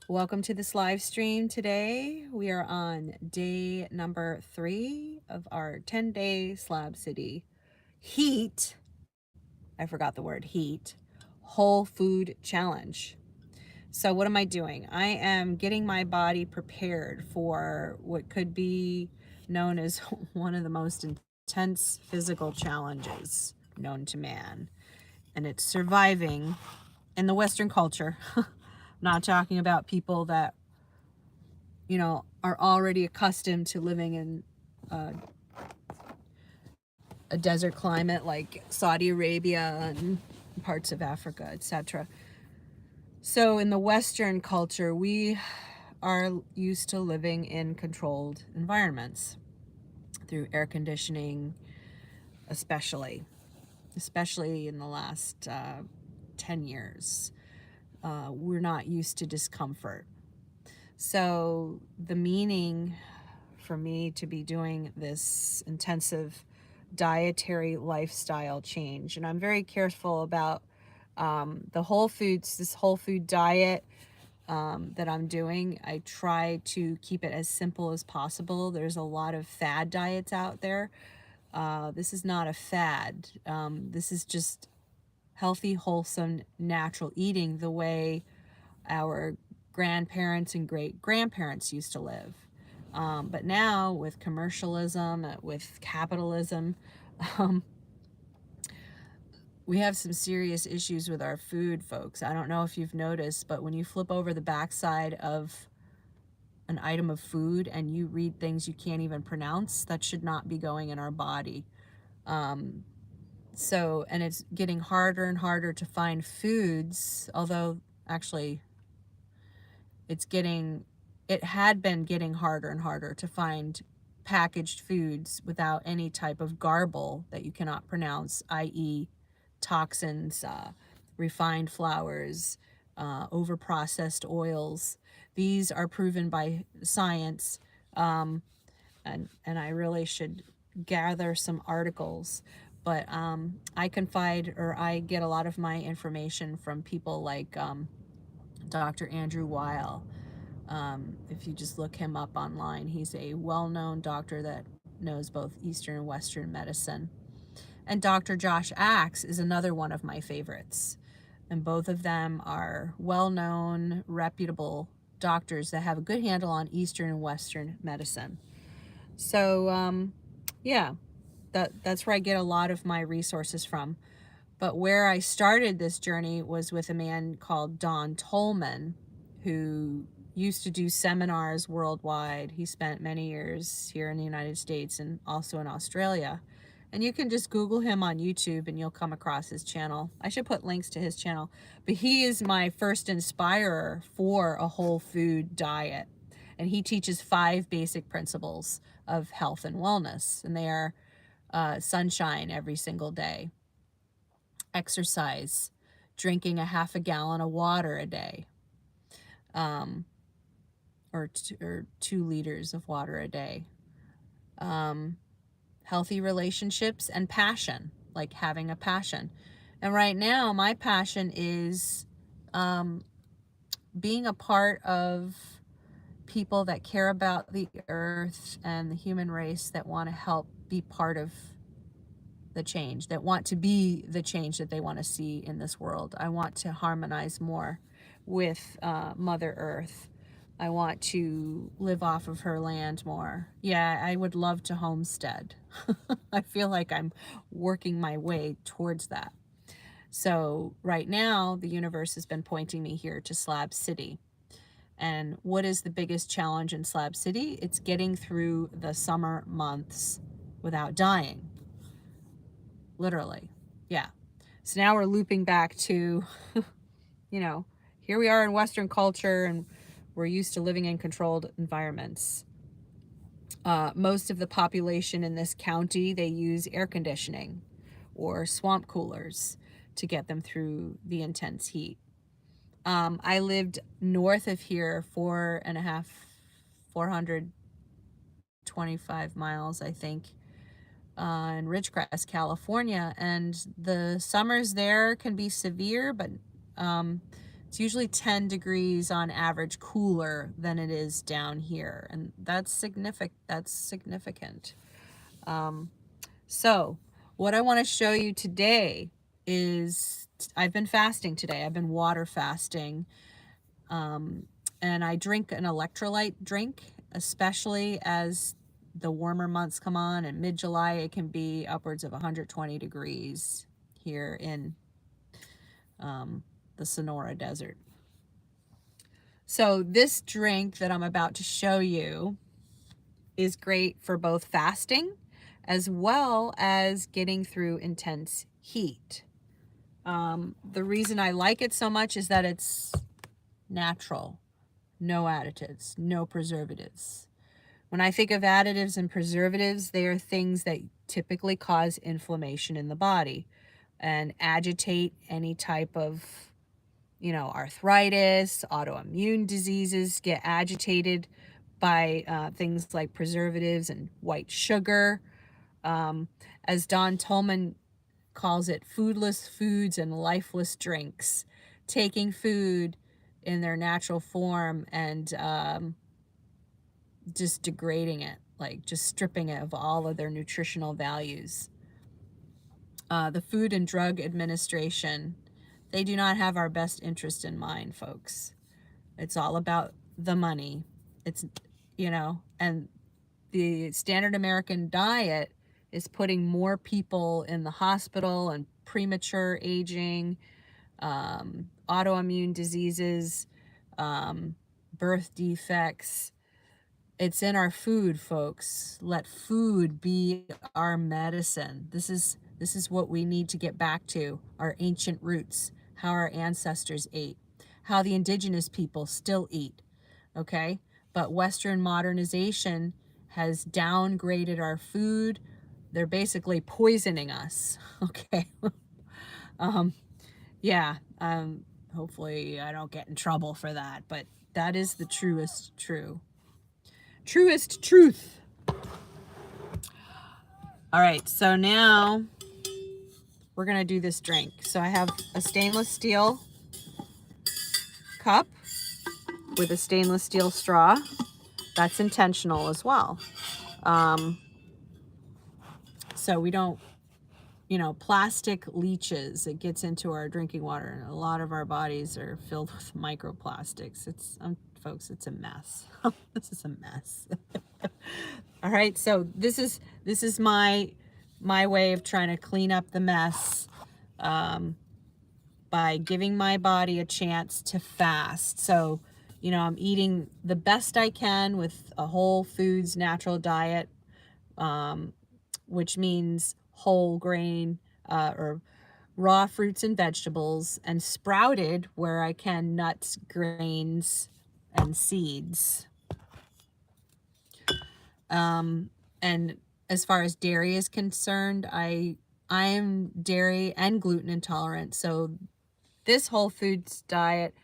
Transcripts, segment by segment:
Welcome to this live stream today. We are on day number 3 of our 10-day Slab City heat. I forgot the word heat. Whole food challenge. So what am I doing? I am getting my body prepared for what could be known as one of the most intense physical challenges known to man. And it's surviving in the Western culture. Not talking about people that, are already accustomed to living in a desert climate like Saudi Arabia and parts of Africa, etc. So in the Western culture, we are used to living in controlled environments through air conditioning, especially in the last 10 years. We're not used to discomfort. So the meaning for me to be doing this intensive dietary lifestyle change, and I'm very careful about this whole food diet that I'm doing. I try to keep it as simple as possible. There's a lot of fad diets out there. This is not a fad. This is just healthy, wholesome, natural eating the way our grandparents and great grandparents used to live. But now with commercialism, with capitalism, um, we have some serious issues with our food, folks. I don't know if you've noticed, but when you flip over the backside of an item of food and you read things you can't even pronounce, that should not be going in our body. And it's getting harder and harder to find foods, although actually it had been getting harder and harder to find packaged foods without any type of garble that you cannot pronounce, i.e. toxins, refined flours, overprocessed oils. These are proven by science, and I really should gather some articles. But I get a lot of my information from people like Dr. Andrew Weil. If you just look him up online, he's a well-known doctor that knows both Eastern and Western medicine. And Dr. Josh Axe is another one of my favorites. And both of them are well-known, reputable doctors that have a good handle on Eastern and Western medicine. So, that's where I get a lot of my resources from. But where I started this journey was with a man called Don Tolman, who used to do seminars worldwide. He spent many years here in the United States and also in Australia. And you can just Google him on YouTube and you'll come across his channel. I should put links to his channel. But he is my first inspirer for a whole food diet. And he teaches 5 basic principles of health and wellness. And they are sunshine every single day, exercise, drinking a half a gallon of water a day, or 2 liters of water a day, healthy relationships, and passion, like having a passion. And right now, my passion is being a part of people that care about the earth and the human race, that want to help be part of the change, that want to be the change that they want to see in this world. I want to harmonize more with Mother Earth. I want to live off of her land more. Yeah, I would love to homestead. I feel like I'm working my way towards that. So right now, the universe has been pointing me here to Slab City. And what is the biggest challenge in Slab City? It's getting through the summer months without dying. Literally. Yeah. So now we're looping back to, here we are in Western culture and we're used to living in controlled environments. Most of the population in this county, they use air conditioning or swamp coolers to get them through the intense heat. I lived north of here 425 miles, I think, in Ridgecrest, California, and the summers there can be severe, but It's usually 10 degrees on average cooler than it is down here, and that's significant. So what I want to show you today is I've been fasting today. I've been water fasting, and I drink an electrolyte drink, especially as the warmer months come on. And mid-July, it can be upwards of 120 degrees here in the Sonora Desert. So this drink that I'm about to show you is great for both fasting as well as getting through intense heat. The reason I like it so much is that it's natural, no additives, no preservatives. When I think of additives and preservatives, they are things that typically cause inflammation in the body and agitate any type of, arthritis, autoimmune diseases get agitated by things like preservatives and white sugar. As Don Tolman calls it, foodless foods and lifeless drinks, taking food in their natural form and just degrading it, like just stripping it of all of their nutritional values. The Food and Drug Administration, they do not have our best interest in mind, folks. It's all about the money. It's, and the standard American diet is putting more people in the hospital and premature aging, autoimmune diseases, birth defects. It's in our food, folks. Let food be our medicine. This is what we need to get back to, our ancient roots, how our ancestors ate, how the indigenous people still eat, okay? But Western modernization has downgraded our food. They're basically poisoning us, okay? Hopefully I don't get in trouble for that, but that is the truest truth. All right, so now we're gonna do this drink. So I have a stainless steel cup with a stainless steel straw. That's intentional as well. So we don't, plastic leaches. It gets into our drinking water, and a lot of our bodies are filled with microplastics. It's, folks, it's a mess. This is a mess. All right, so this is my way of trying to clean up the mess by giving my body a chance to fast. So, I'm eating the best I can with a whole foods natural diet, which means whole grain or raw fruits and vegetables, and sprouted where I can, nuts, grains, and seeds. And as far as dairy is concerned, I am dairy and gluten intolerant. So this whole foods diet,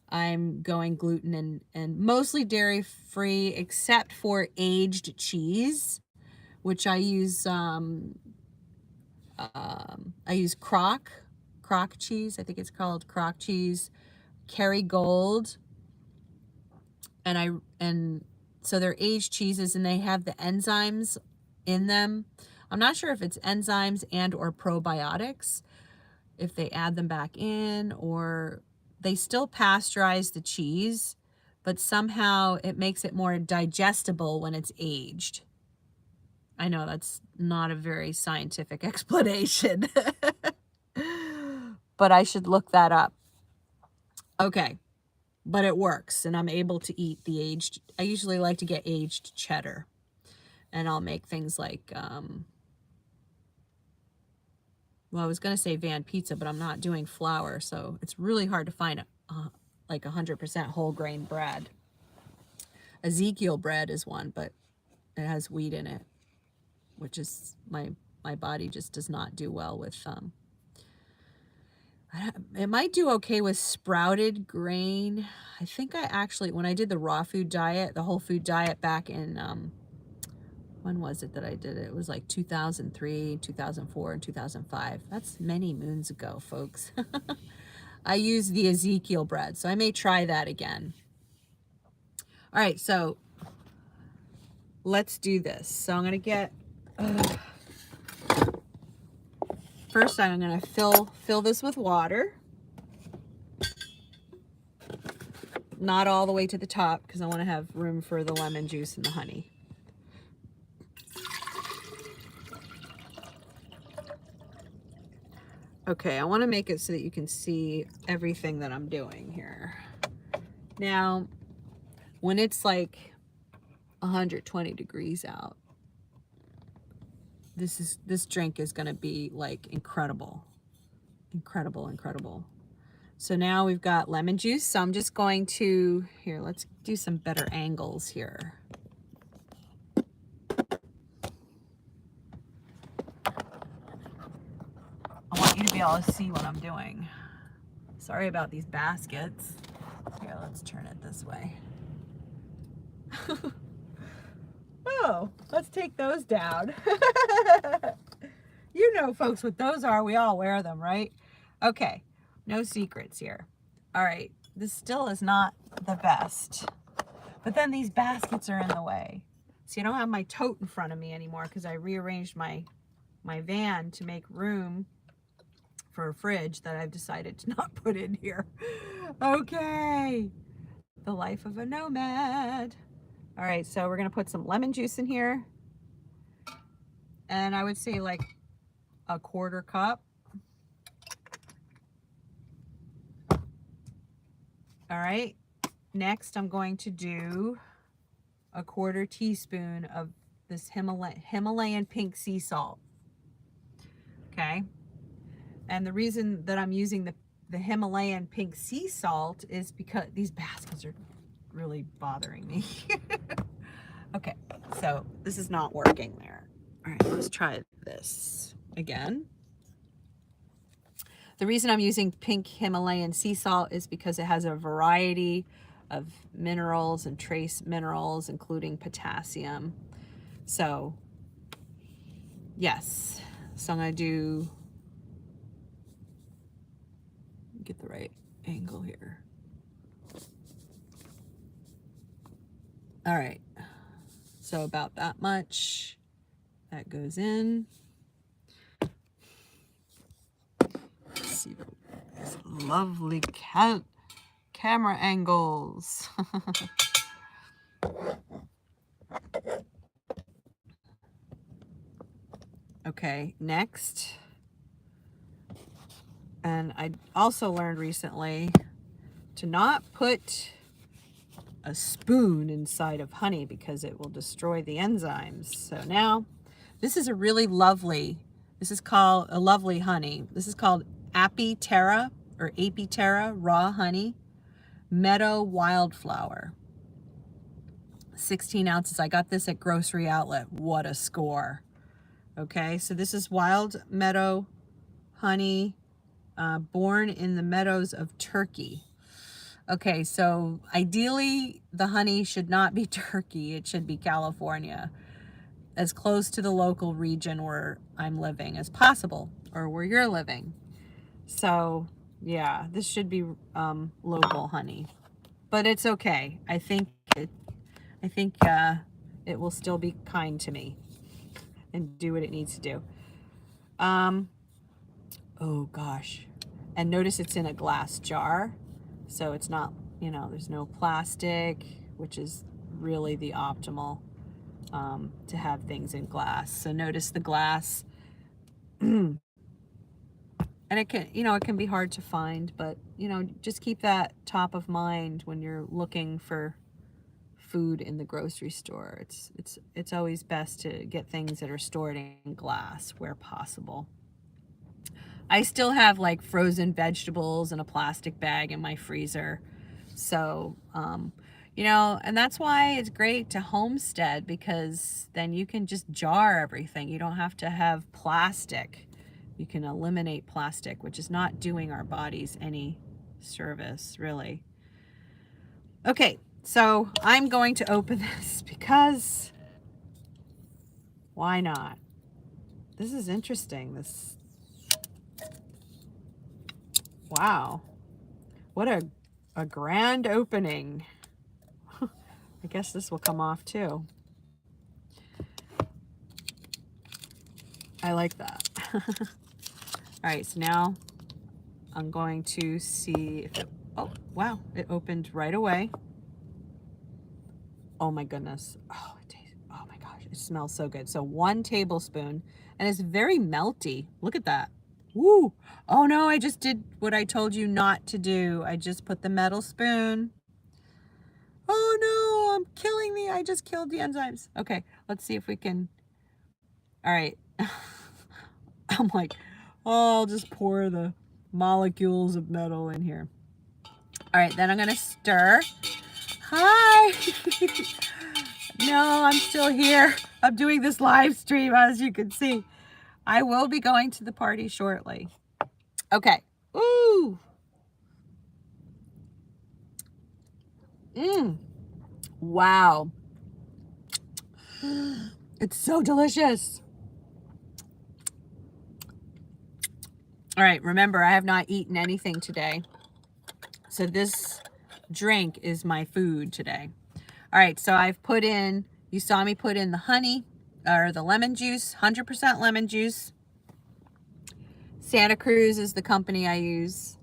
I'm going gluten and mostly dairy free, except for aged cheese, which I use crock cheese. I think it's called crock cheese, Kerrygold. And so they're aged cheeses, and they have the enzymes in them. I'm not sure if it's enzymes and or probiotics, if they add them back in, or they still pasteurize the cheese, but somehow it makes it more digestible when it's aged. I know that's not a very scientific explanation, but I should look that up. Okay, but it works, and I'm able to eat the aged. I usually like to get aged cheddar, and I'll make things like, well, I was going to say Van Pizza, but I'm not doing flour, so it's really hard to find like 100% whole grain bread. 𝐒𝐴ZEGAL bread is one, but it has wheat in it, which is my body just does not do well with. It might do okay with sprouted grain. I think I actually, when I did the raw food diet, the whole food diet back in, when was it that I did it? It was like 2003, 2004, and 2005. That's many moons ago, folks. I use the Ezekiel bread, so I may try that again. All right, so let's do this. So I'm gonna get, first I'm gonna fill this with water. Not all the way to the top because I want to have room for the lemon juice and the honey. Okay, I want to make it so that you can see everything that I'm doing here. Now, when it's like 120 degrees out, this drink is going to be like incredible. Incredible, incredible. So now we've got lemon juice. So I'm just going to, here, let's do some better angles here. I want you to be able to see what I'm doing. Sorry about these baskets. Here, let's turn it this way. Oh, let's take those down. You know, folks, what those are. We all wear them, right? Okay, no secrets here. All right, this still is not the best. But then these baskets are in the way. See, I don't have my tote in front of me anymore because I rearranged my van to make room for a fridge that I've decided to not put in here. Okay, the life of a nomad. All right, so we're gonna put some lemon juice in here. And I would say like a 1/4 cup. All right, next I'm going to do a 1/4 teaspoon of this Himalayan Pink Sea Salt. Okay, and the reason that I'm using the Himalayan Pink Sea Salt is because these baskets are really bothering me. Okay, so this is not working there. All right, let's try this again. The reason I'm using pink Himalayan sea salt is because it has a variety of minerals and trace minerals, including potassium. So, yes. So I'm going to do, get the right angle here. All right. So about that much. That goes in. See these lovely camera angles. Okay, next. And I also learned recently to not put a spoon inside of honey because it will destroy the enzymes. So now, this is a really lovely, this is called a lovely honey. This is called Apithera or Apithera raw honey, meadow wildflower. 16 ounces. I got this at Grocery Outlet. What a score. Okay, so this is wild meadow honey, born in the meadows of Turkey. Okay, so ideally the honey should not be Turkey. It should be California, as close to the local region where I'm living as possible, or where you're living. So yeah, this should be local honey, but it's okay. I think it will still be kind to me and do what it needs to do. Oh gosh, and notice it's in a glass jar, so it's not, you know, there's no plastic, which is really the optimal to have things in glass. So notice the glass. And it can, you know, it can be hard to find, but, you know, just keep that top of mind when you're looking for food in the grocery store. It's always best to get things that are stored in glass where possible. I still have like frozen vegetables in a plastic bag in my freezer. So, you know, and that's why it's great to homestead, because then you can just jar everything. You don't have to have plastic. You can eliminate plastic, which is not doing our bodies any service, really. Okay, so I'm going to open this because why not? This is interesting. This, wow. What a grand opening. I guess this will come off too. I like that. All right, so now I'm going to see if it, oh, wow, it opened right away. Oh my goodness. Oh, it tastes, oh my gosh, it smells so good. So 1 tablespoon, and it's very melty. Look at that. Woo. Oh no, I just did what I told you not to do. I just put the metal spoon. Oh no, I'm killing I just killed the enzymes. Okay, let's see if we can, all right. I'm like, oh, I'll just pour the molecules of metal in here. All right, then I'm gonna stir. Hi. No, I'm still here. I'm doing this live stream, as you can see. I will be going to the party shortly. Okay. Ooh. Wow. It's so delicious. All right, remember, I have not eaten anything today. So this drink is my food today. All right, so I've put in, you saw me put in the honey, or the lemon juice, 100% lemon juice. Santa Cruz is the company I use.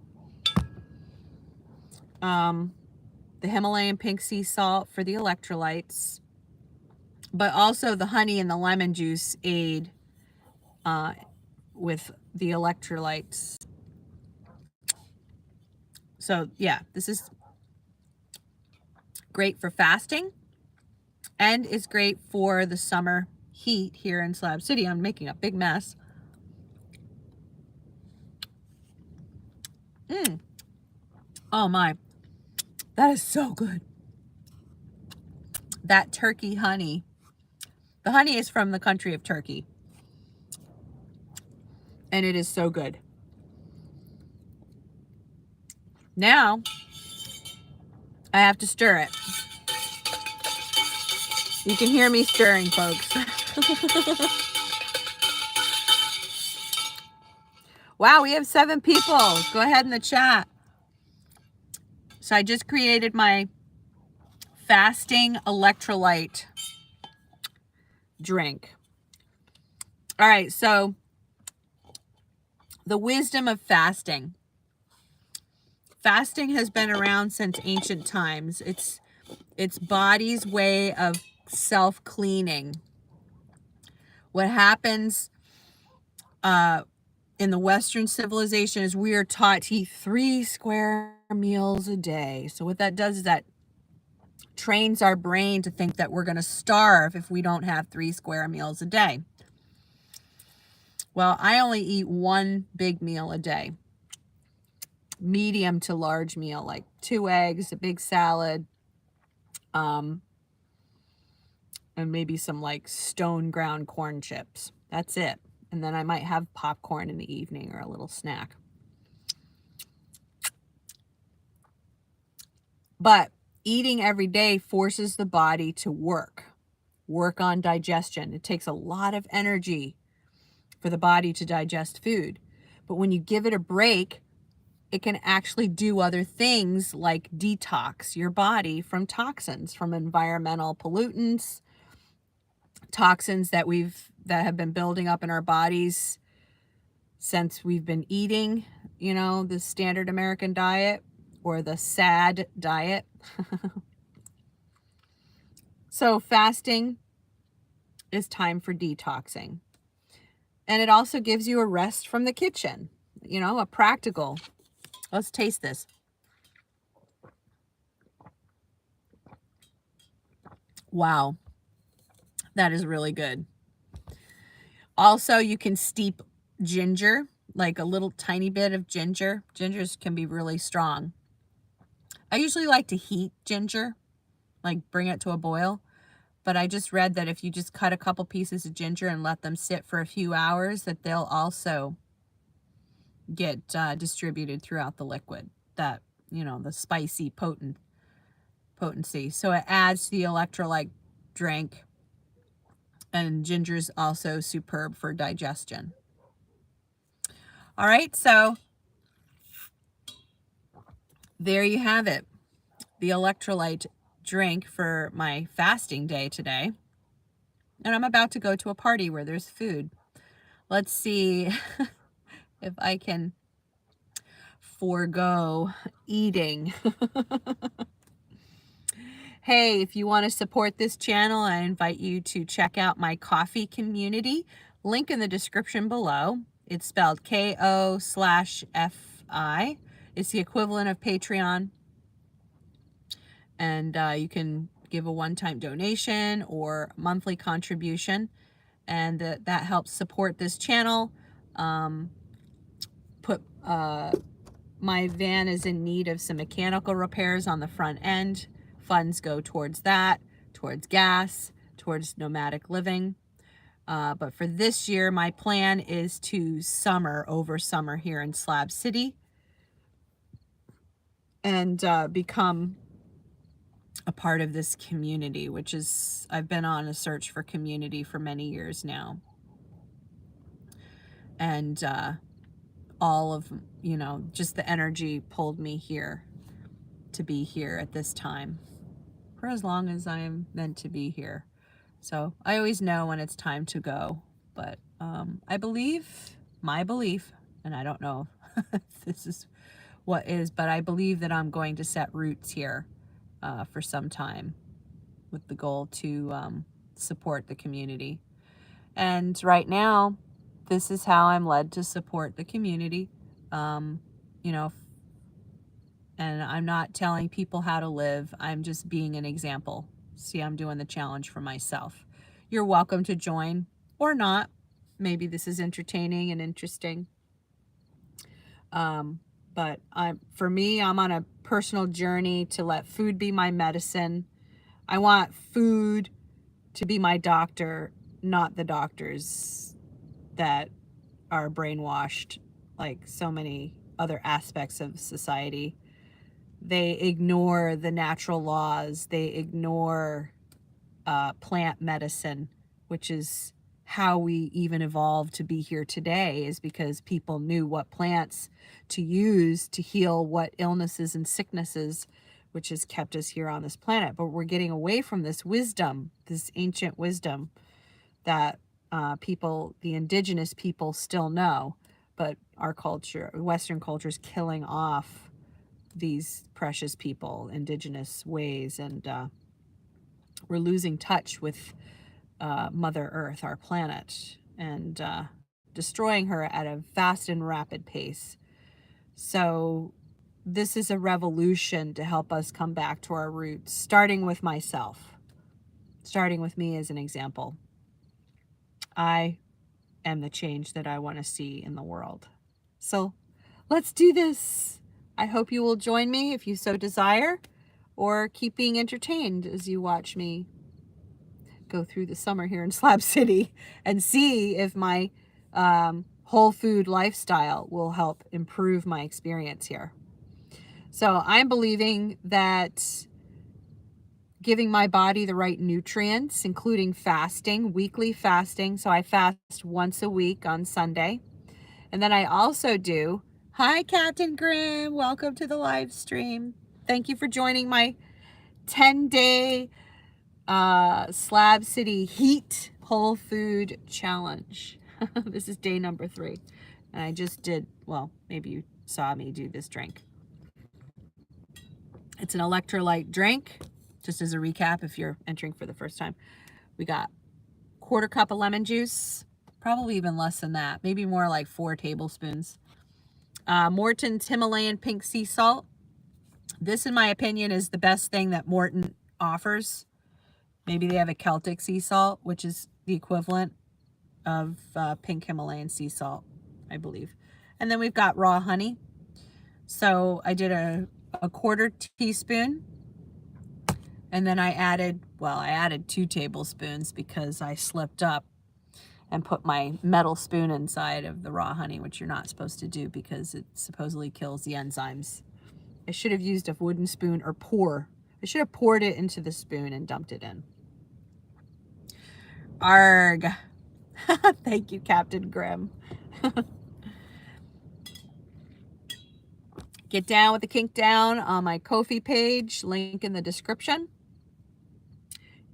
The Himalayan Pink Sea Salt for the electrolytes. But also the honey and the lemon juice aid with the electrolytes. So yeah, this is great for fasting and is great for the summer heat here in Slab City. I'm making a big mess. Oh my, that is so good. That turkey honey. The honey is from the country of Turkey. And it is so good. Now, I have to stir it. You can hear me stirring, folks. Wow, we have 7 people. Go ahead in the chat. So I just created my fasting electrolyte drink. All right, so the wisdom of fasting. Fasting has been around since ancient times. It's body's way of self-cleaning. What happens in the Western civilization is we are taught to eat 3 square meals a day. So what that does is that trains our brain to think that we're going to starve if we don't have 3 square meals a day. Well, I only eat 1 big meal a day. Medium to large meal, like 2 eggs, a big salad, and maybe some like stone ground corn chips. That's it. And then I might have popcorn in the evening or a little snack. But eating every day forces the body to work on digestion. It takes a lot of energy for the body to digest food. But when you give it a break, it can actually do other things like detox your body from toxins, from environmental pollutants, toxins that have been building up in our bodies since we've been eating, you know, the standard American diet or the SAD diet. So fasting is time for detoxing. And it also gives you a rest from the kitchen, you know, a practical. Let's taste this. Wow. That is really good. Also, you can steep ginger, like a little tiny bit of ginger. Gingers can be really strong. I usually like to heat ginger, like bring it to a boil. But I just read that if you just cut a couple pieces of ginger and let them sit for a few hours, that they'll also get distributed throughout the liquid. That, you know, the spicy potency. So it adds to the electrolyte drink. And ginger is also superb for digestion. All right, so there you have it. The electrolyte drink for my fasting day today. And I'm about to go to a party where there's food. Let's see if I can forego eating. Hey, if you want to support this channel, I invite you to check out my coffee community. Link in the description below. It's spelled KO/FI. It's the equivalent of Patreon. And you can give a one-time donation or monthly contribution. And that helps support this channel. My van is in need of some mechanical repairs on the front end. Funds go towards that, towards gas, towards nomadic living. But for this year, my plan is to over summer here in Slab City and become a part of this community, which is, I've been on a search for community for many years now. And all of, just the energy pulled me here to be here at this time for as long as I am meant to be here. So I always know when it's time to go, but I believe, my belief, and I don't know if this is what is, but I believe that I'm going to set roots here for some time with the goal to support the community. And right now, this is how I'm led to support the community. And I'm not telling people how to live. I'm just being an example. See, I'm doing the challenge for myself. You're welcome to join or not. Maybe this is entertaining and interesting. But for me, I'm on a personal journey to let food be my medicine. I want food to be my doctor, not the doctors that are brainwashed like so many other aspects of society. They ignore the natural laws. They ignore plant medicine, which is how we even evolved to be here today, is because people knew what plants to use to heal what illnesses and sicknesses, which has kept us here on this planet. But we're getting away from this wisdom, this ancient wisdom that the indigenous people still know, but our culture, Western culture, is killing off these precious people, indigenous ways, and we're losing touch with Mother Earth, our planet, and destroying her at a fast and rapid pace. So this is a revolution to help us come back to our roots, starting with myself, starting with me as an example. I am the change that I want to see in the world. So let's do this. I hope you will join me if you so desire, or keep being entertained as you watch me go through the summer here in Slab City and see if my whole food lifestyle will help improve my experience here. So I'm believing that giving my body the right nutrients, including fasting, weekly fasting. So I fast once a week on Sunday. And then I also do, hi, Captain Grimm, welcome to the live stream. Thank you for joining my 10-day Slab City Heat Whole Food Challenge. This is day number 3. And I just did, well, maybe you saw me do this drink. It's an electrolyte drink. Just as a recap, if you're entering for the first time, we got 1/4 cup of lemon juice, probably even less than that, maybe more like 4 tablespoons. Morton's Himalayan Pink Sea Salt. This, in my opinion, is the best thing that Morton offers. Maybe they have a Celtic sea salt, which is the equivalent of pink Himalayan sea salt, I believe. And then we've got raw honey. So I did a 1/4 teaspoon. And then I added 2 tablespoons because I slipped up and put my metal spoon inside of the raw honey, which you're not supposed to do because it supposedly kills the enzymes. I should have used a wooden spoon or pour. I should have poured it into the spoon and dumped it in. Arg. Thank you, Captain Grimm. Get down with the kink down on my Ko-fi page, link in the description.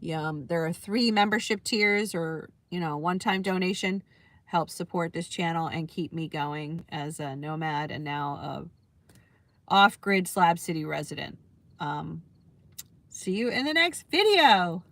There are 3 membership tiers, or one-time donation helps support this channel and keep me going as a nomad and now a off-grid Slab City resident. See you in the next video.